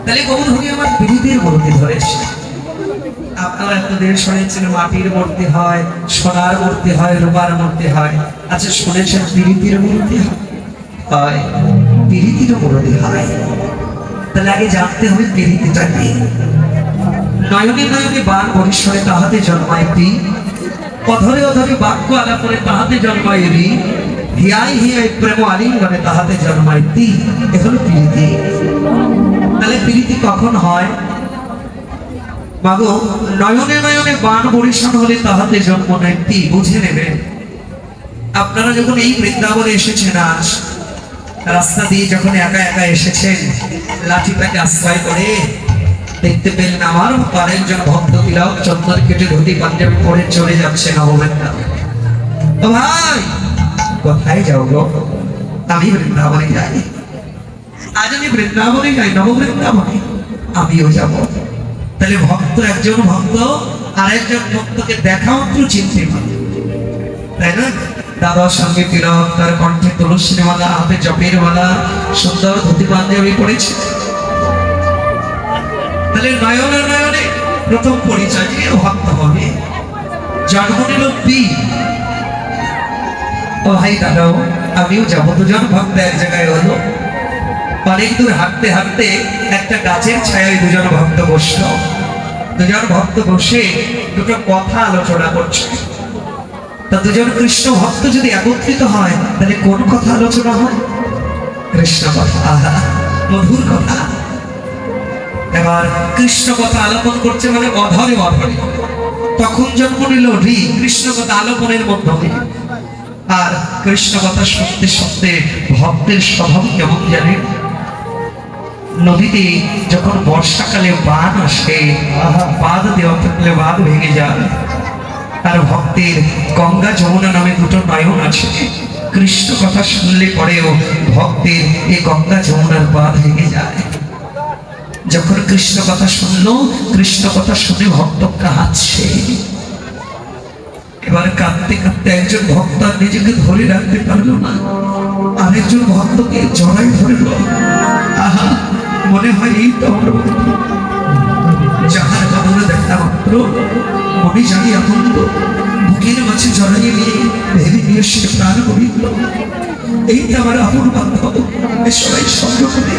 তাহলে গৌরহরি আমার প্রীতির মূর্তি ধরেছে। আপনারা এতদিন শুনেছেন মাটির মূর্তি হয়, সোনার মূর্তি হয়, রূপার মূর্তি হয়। আচ্ছা শুনেছেন প্রীতির মূর্তি হয়? প্রীতির মূর্তি হয়। তাহলে আগে জানতে হবে প্রীতিটা কি। নয়নে নয়নে বাণ পরিসরে তাহাতে জন্মায় প্রি, অধরে অধরে বাক্য আলাপনে তাহাতে জন্মায় রি, হিয়াই হিয়াই প্রেম আলিঙ্গনে তাহাতে জন্মায় তি। এ হলো প্রীতি। তাহলে প্রীতি কখন হয়? মাগো নয়নে নয়নে বাণ বরিশন হলে তাহাতে জন্ম নেয় তি। বুঝে নেবেন আপনারা যখন এই বৃন্দাবনে এসেছেন, আজ রাস্তা দিয়ে যখন একা একা এসেছেন, লাঠিটাকে আশ্রয় করে দেখতে পেলেন আমার আরেকজন ভক্ত তিলক চন্দন কেটে ধুতি পাঞ্জাবি পরে চলে যাচ্ছে নববৃন্দাবনে। ও ভাই কোথায় যাও গো? আমি বৃন্দাবনে যাই। আজ আমি বৃন্দাবনে যাই, নববৃন্দাবনে আমিও যাব। তাহলে ভক্ত একজন ভক্ত আরেকজন ভক্তকে দেখা মাত্র চিনতে পারে, তাই না? দাদার সঙ্গে তিলক, তার কণ্ঠে তুলসী মালা, হাতে জপের মালা, সুন্দর ধুতি পাঞ্জাবি পড়েছে। তাহলে নয়নে নয়নে প্রথম পরিচয় যে ভক্ত হবে। জন্ম নিল পি। ও ভাই দাদাও আমিও যাবো। দুজন ভক্ত এক জায়গায় হলো। অনেক দূর হাঁটতে হাঁটতে একটা গাছের ছায়ায় দুজন ভক্ত বসল। দুজন ভক্ত বসে দুটো কথা আলোচনা করছে। তা দুজন কৃষ্ণ ভক্ত যদি একত্রিত হয় তাহলে কোন কথা আলোচনা হয়? কৃষ্ণ কথা। আহা মধুর কথা। এবার কৃষ্ণ কথা আলাপন করছে মানে অধরে অধরে। তখন জন্ম নিল রি, কৃষ্ণ কথা আলাপনের মাধ্যমে। আর কৃষ্ণ কথা শুনতে শুনতে ভক্তের স্বভাব কেমন জানেন? নদীতে যখন বর্ষাকালে বাঁধ আসে, বাঁধ দেওয়া থাকলে বাঁধ ভেঙে যায়। আর ভক্তের গঙ্গা যমুনা নামে দুটো নয়ন আছে। কৃষ্ণ কথা শুনলে পরেও ভক্তের এই গঙ্গা যমুনার বাঁধ ভেঙে যায়। যখন কৃষ্ণ কথা শুনলো, কৃষ্ণ কথা শুনে ভক্ত কাঁদছে। এবার কাঁদতে কাঁদতে একজন ভক্ত নিজেকে ধরে রাখতে পারলো না, আরেকজন ভক্তকে জড়াই ধরল। আহা মনে হয় এই তো আমার বন্ধু, যাহার কবলে দেখা মাত্র মনে জানি আনন্দ, বুকের মাঝে জড়াইয়ে নিয়ে ভেবে নিয়ে সে প্রাণ করিল। এই তো আমার আপন বান্ধব, সবাই সঙ্গ করে।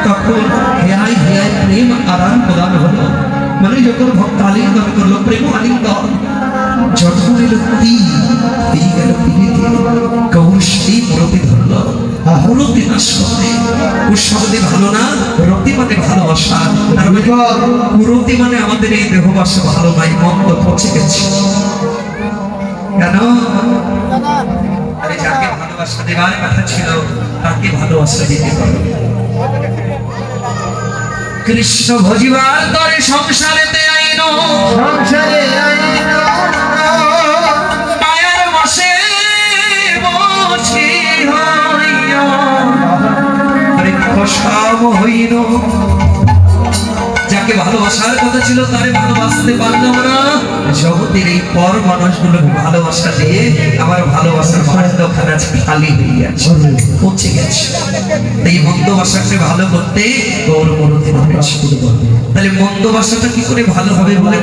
তখন হেয়াই হেয়াই প্রেম আদান প্রদান হলো। মানে যখন ভক্ত আলিঙ্গন করলো, প্রেম আলিঙ্গন জন্ম নিল তি, এই গেল প্রীতি। গৌর সেই মূরতি ধরল, মূরতি নাশ করতে। ওর শব্দে ভালো না, রতি মানে ভালোবাসা। আর মূরতি মানে আমাদের এই দেহবাসা ভালো নয়, মন্দ পচে গেছে। কেন? আরে যাকে ভালোবাসা দেওয়ার কথা ছিল তাকে ভালোবাসা দিতে পারো। কৃষ্ণ ভজিবার তরে সংসারেতে আইন, সংসারে আইন মায়ার বসে বসি হইয়া সব হইল। যাকে ভালোবাসার কথা ছিল তারে ভালোবাসতে পারলাম না। জগতের এই পর মানুষগুলোকে ভালোবাসা দিয়ে আমার ভালোবাসার ভাণ্ডখানা খালি হয়ে গেছে, পচে গেছে। এই মন্দ ভাষাকে ভালো করতে গৌর মূরতি হয়েছে। তাহলে মন্দ ভাষাটা কি করে ভালো হবে বলে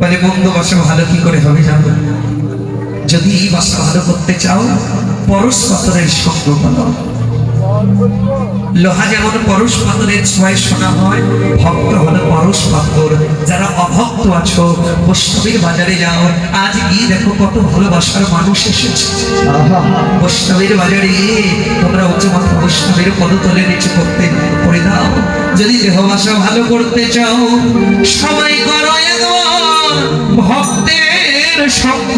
বলে মন্দ ভাষা ভালো কি করে হবে জানো? যদি এই ভাষা ভালো করতে চাও, পরশ পাথরের সঙ্গ বলো। লোহা যেমন পরশ পাথরের ছোঁয়ায় শোনা হয়, ভক্ত হলো পরশ পাথর। যারা অভক্ত আছো বৈষ্ণবের বাজারে যাও, আজ গিয়ে দেখো কত ভালোবাসার মানুষ এসেছে। বৈষ্ণবের বাজারে তোমরা উচ্চ মাথা বৈষ্ণবের পদতলে নিচে করতে করে দাও। যদি দেহবাসা ভালো করতে চাও, সবাই করো একবার ভক্তের সঙ্গ।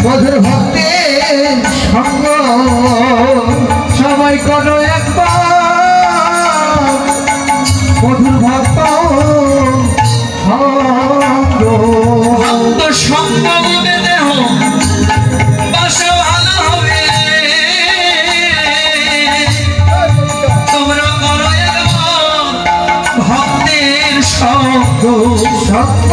মধুর ভক্তের সঙ্গ সবাই করো একবার, মধুর ভক্ত সঙ্গ দেহ বাসা ভালো হবে। তোমরা করো একবার ভক্তের সঙ্গ সঙ্গ।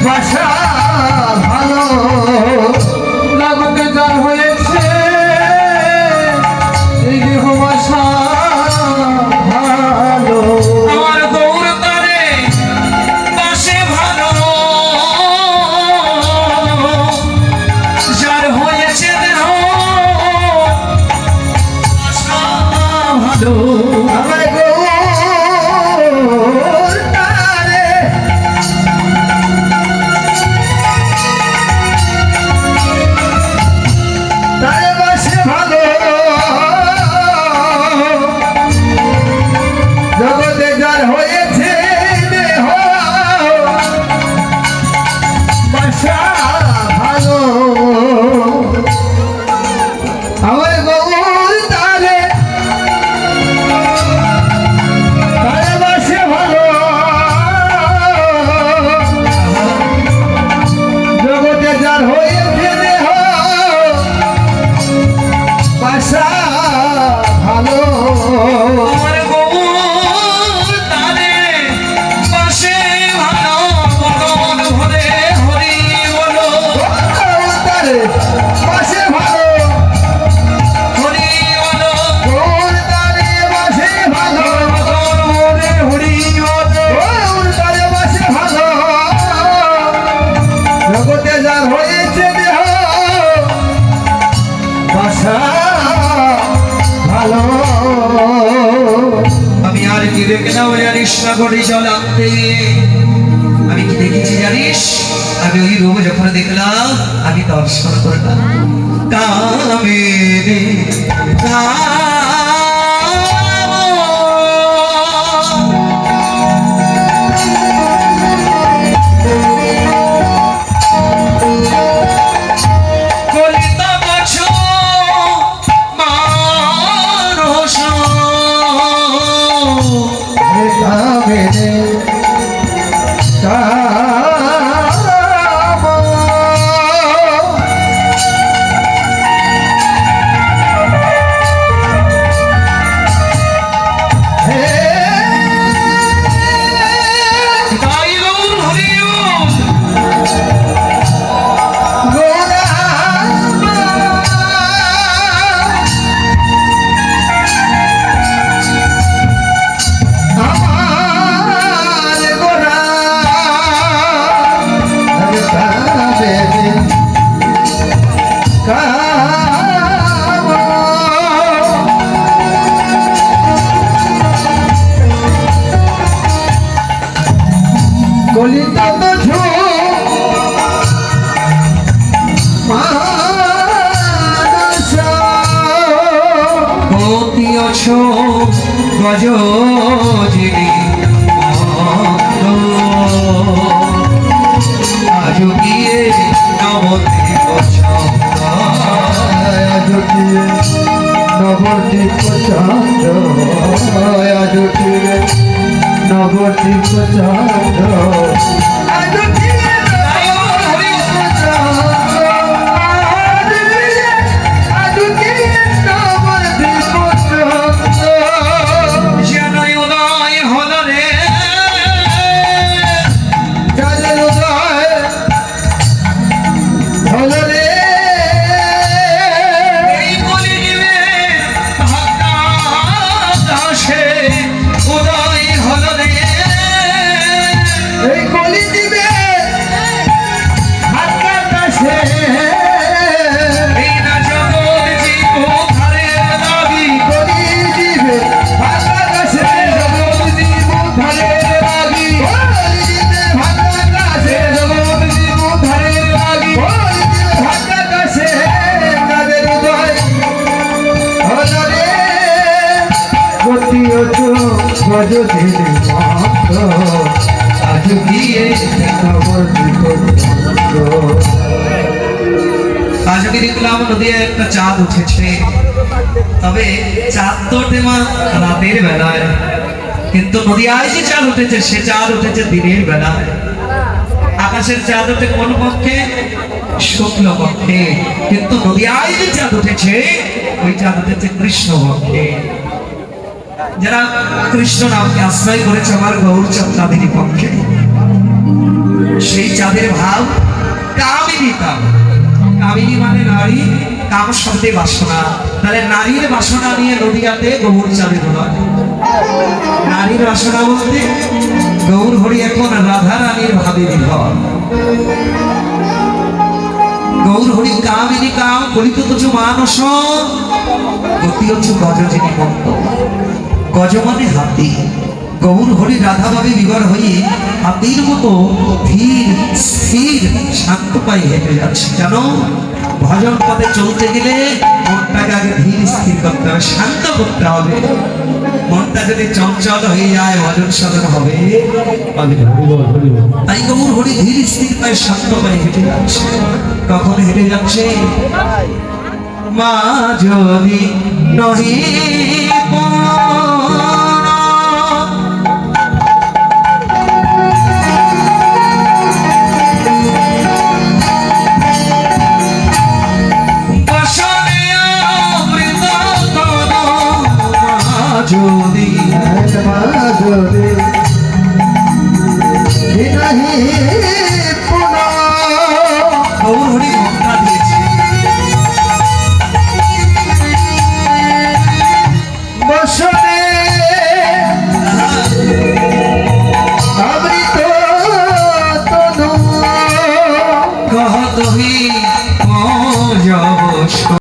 বাসা ভালো লাগতে যার হয়েছে এই দেহ বাসা ভালো আমার গৌর তারে বাসে ভালো যার হয়েছে দেহ বাসা ভালো আমার গৌর তারে তারে বাসে ভালো জগতে যার হয়েছে দেহ বাসা ভালো আমার গৌর তারে তারে বাসে ভালো জগতে যার হয়েছে দেহ বাসা ভালো আমার গৌর তারে বাসে ভালো মন ভরে হরি বলো তারে বাসে ভালো হরি বলো গৌর তারে বাসে ভালো মন ভরে হরি বলো গৌর তারে বাসে ভালো জগতে যার হয়েছে দেহ বাসা ভালো আমি আর কি দেখলাম জানিস না ঘড়ি জ্বলাতে আমি কি দেখেছি জানিস আমি ওই রূপ যখন দেখলাম আমি দর্শন করলাম কামেরে কলিতা বছর মানস কামেরে তাই গৌর হরি কলিতা তো অতি অছ গজ জিরি আজ গিয়ে নবদ্বীপ ছন্দ নবদ্বীপ চন্দ্র আজুটিরে নবদ্বীপ চন্দ্র যেনই উদয় হল রে এই কলিযুগে ভাগ্যাকাশে উদয় হল রে এই কলি দিবে হাতটা কাছে এই না জগৎ জীব ধারের দাবি কলি দিবে হাতটা কাছে জগৎ জীব ধারের দাবি কলি দিবে হাতটা কাছে জগৎ জীব ধারের দাবি কলি দিবে হাতটা কাছে তাদের উদয় হলো রে গতি অচু গজ দিলে মাত্র আজ গিয়ে নবদ্বীপ চন্দ্র আজ আমি দেখলাম নদীতে একটা চাঁদ উঠেছে তবে চাঁদ তো ওঠে মা রাতের বেলায় কিন্তু নদিয়ায় যে চাঁদ উঠেছে সে চাঁদ উঠেছে দিনের বেলায় আকাশের চাঁদ ওঠে কোন পক্ষে শুক্ল পক্ষে কিন্তু নদিয়ায় যে চাঁদ উঠেছে ওই চাঁদ উঠেছে কৃষ্ণ পক্ষে যারা কৃষ্ণ নামকে আশ্রয় করেছে আমার গৌরচন্দ্রাদিনী পক্ষে সেই চাঁদের ভাব কামিনী কাম। কামিনী মানে নারী, কাম শব্দে বাসনা। তাহলে নারীর বাসনা নিয়ে নদিয়াতে গৌর চাঁদের নয়। নারীর বাসনা বলতে গৌর হরি এখন রাধা রানীর ভাবে বিভর। গৌর হরি কামিনী কাম কলিত তুজু মানস গতি হচ্ছে গজ যিনি মন্ত। গজ মানে হাতি। গৌর হরি রাধা ভাবে বিবর হয়ে হাতির মতো ধীর স্থির শান্ত পায়ে হেঁটে যাচ্ছে। কেন? ভজন পথে চলতে গেলে মনটাকে আগে ধীর স্থির করতে হবে, শান্ত করতে হবে। মনটা যদি চঞ্চল হয়ে যায় ভজন সাধন হবে পাবে না। তাই গৌর হরি ধীর স্থির পায়ে শান্ত পায়ে হেঁটে যাচ্ছে। কখন হেঁটে যাচ্ছে? মা যদি নহি যদি যদি বিনাহি পুনঃ গৌর হরি মন্ত্রা দিয়েছে। বসনে অমৃত তনু কহ তুমি